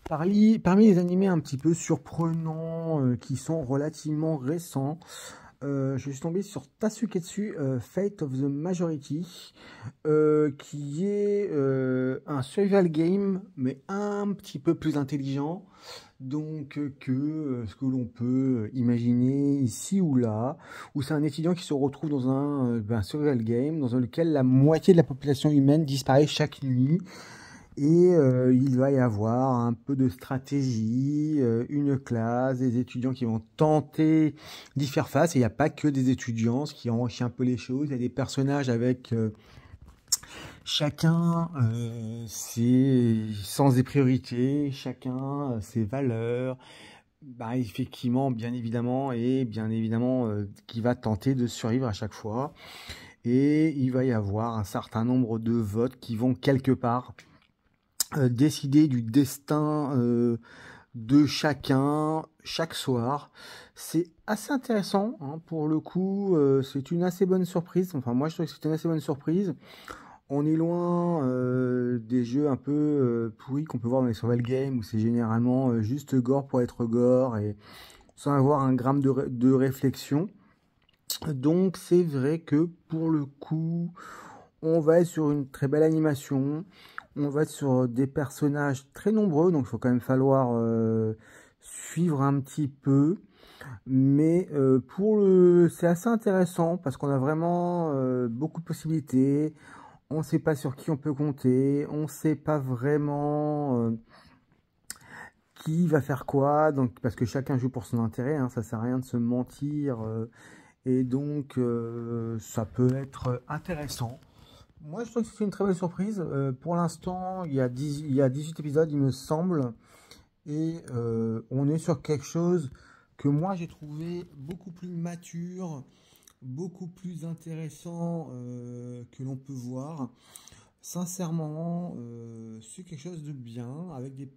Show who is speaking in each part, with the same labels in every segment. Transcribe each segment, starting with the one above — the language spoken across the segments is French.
Speaker 1: Parmi les animés un petit peu surprenants qui sont relativement récents, je suis tombé sur Tasuketsu Fate of the Majority, qui est un survival game, mais un petit peu plus intelligent que ce que l'on peut imaginer ici ou là, où c'est un étudiant qui se retrouve dans un survival game dans lequel la moitié de la population humaine disparaît chaque nuit. Et il va y avoir un peu de stratégie, une classe, des étudiants qui vont tenter d'y faire face. Et il n'y a pas que des étudiants, ce qui enrichit un peu les choses. Il y a des personnages avec chacun ses sens et priorités, chacun ses valeurs. Bah, effectivement, bien évidemment, qui va tenter de survivre à chaque fois. Et il va y avoir un certain nombre de votes qui vont quelque part décider du destin de chacun chaque soir. C'est assez intéressant, hein, pour le coup, c'est une assez bonne surprise. Enfin, moi je trouve que c'est une assez bonne surprise. On est loin des jeux un peu pourris qu'on peut voir dans les survival games où c'est généralement juste gore pour être gore et sans avoir un gramme de réflexion. Donc c'est vrai que pour le coup, on va être sur une très belle animation. On va être sur des personnages très nombreux, donc il faut quand même falloir suivre un petit peu. Mais c'est assez intéressant parce qu'on a vraiment beaucoup de possibilités. On ne sait pas sur qui on peut compter. On ne sait pas vraiment qui va faire quoi. Donc, parce que chacun joue pour son intérêt, hein, ça sert à rien de se mentir. Et donc, ça peut être intéressant. Moi, je trouve que c'est une très belle surprise. Pour l'instant, il y a 18 épisodes, il me semble. Et on est sur quelque chose que moi, j'ai trouvé beaucoup plus mature, beaucoup plus intéressant que l'on peut voir. Sincèrement, c'est quelque chose de bien,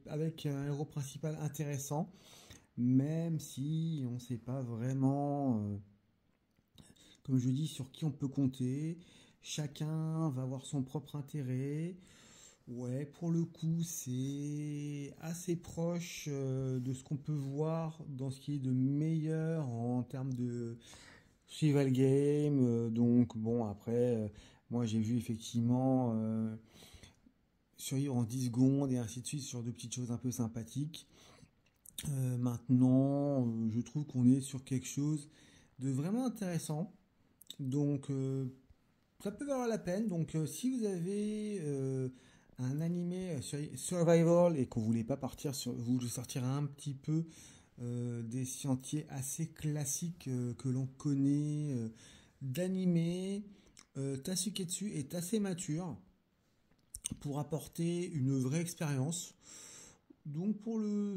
Speaker 1: avec un héros principal intéressant, même si on ne sait pas vraiment comme je dis, sur qui on peut compter. Chacun va avoir son propre intérêt. Ouais, pour le coup, c'est assez proche de ce qu'on peut voir dans ce qui est de meilleur en termes de survival game. Donc, bon, après, moi j'ai vu effectivement survivre en 10 secondes et ainsi de suite sur de petites choses un peu sympathiques. Maintenant, je trouve qu'on est sur quelque chose de vraiment intéressant. Donc, ça peut valoir la peine. Donc, si vous avez un animé survival et que vous voulez pas vous voulez sortir un petit peu des sentiers assez classiques que l'on connaît d'animé, Tasuketsu est assez mature pour apporter une vraie expérience. Donc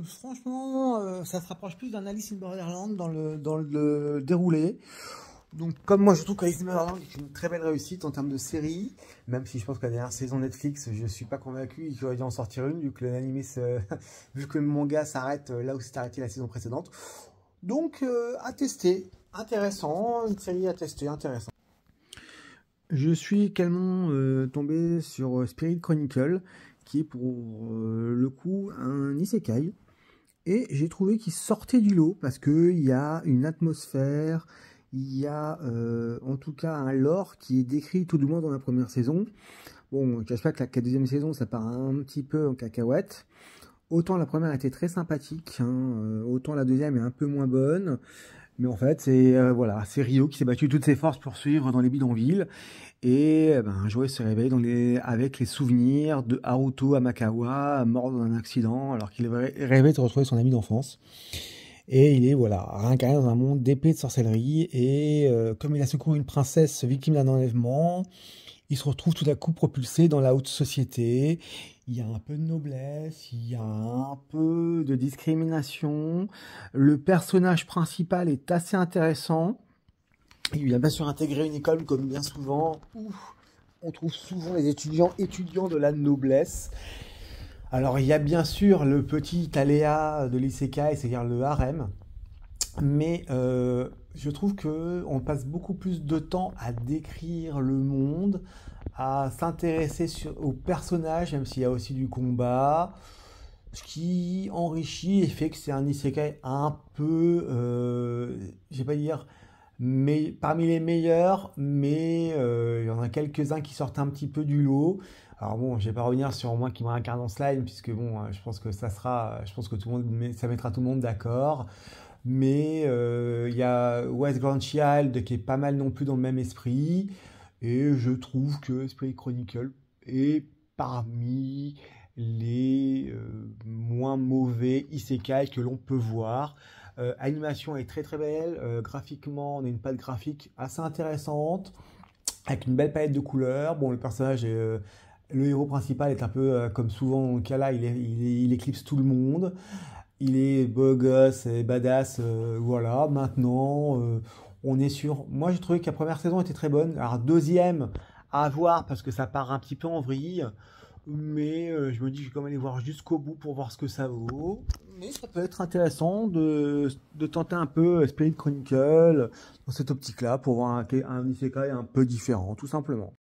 Speaker 1: franchement, ça se rapproche plus d'un Alice in Borderland dans le déroulé. Donc, comme moi je trouve qu'Alice in Borderland est une très belle réussite en termes de série, même si je pense que la dernière saison Netflix, je suis pas convaincu qu'il aurait dû en sortir une, vu que vu que le manga s'arrête là où s'est arrêté la saison précédente. Donc, à tester, intéressant, une série à tester, intéressant. Je suis également tombé sur Spirit Chronicle, qui est pour le coup un isekai. Et j'ai trouvé qu'il sortait du lot parce qu'il y a une atmosphère, il y a en tout cas un lore qui est décrit tout du moins dans la première saison. Bon, je ne cache pas que la deuxième saison, ça part un petit peu en cacahuète. Autant la première était très sympathique, hein, autant la deuxième est un peu moins bonne. Mais en fait, voilà, c'est Ryo qui s'est battu de toutes ses forces pour suivre dans les bidonvilles. Et un jour, il se réveille avec les souvenirs de Haruto Amakawa, mort dans un accident, alors qu'il rêvait de retrouver son ami d'enfance. Et il est, voilà, réincarné dans un monde d'épée de sorcellerie. Et comme il a secouru une princesse victime d'un enlèvement, il se retrouve tout à coup propulsé dans la haute société. Il y a un peu de noblesse, il y a un peu de discrimination. Le personnage principal est assez intéressant. Il a bien sûr intégré une école comme bien souvent où on trouve souvent les étudiants de la noblesse. Alors il y a bien sûr le petit aléa de l'isekai, c'est-à-dire le harem, mais je trouve que on passe beaucoup plus de temps à décrire le monde, à s'intéresser aux personnages, même s'il y a aussi du combat. ce qui enrichit et fait que c'est un isekai un peu, je vais pas dire, mais parmi les meilleurs, mais il y en a quelques-uns qui sortent un petit peu du lot. Alors bon, je vais pas revenir sur moi qui me réincarne en slime, puisque bon, je pense que ça sera, je pense que tout le monde, ça mettra tout le monde d'accord. Mais il y a West Grandchild qui est pas mal non plus dans le même esprit. Et je trouve que Spirit Chronicle est parmi les moins mauvais isekai que l'on peut voir. Animation est très très belle. Graphiquement, on a une patte graphique assez intéressante, avec une belle palette de couleurs. Bon, le personnage est, le héros principal est un peu comme souvent dans le cas là, il éclipse tout le monde. Il est beau gosse et badass, voilà. Maintenant, on est sur. Moi, j'ai trouvé que la première saison était très bonne. Alors, deuxième, à voir parce que ça part un petit peu en vrille. Mais je me dis, je vais quand même aller voir jusqu'au bout pour voir ce que ça vaut. Mais ça peut être intéressant de tenter un peu Spirit Chronicle dans cette optique-là pour voir un isekai un peu différent, tout simplement.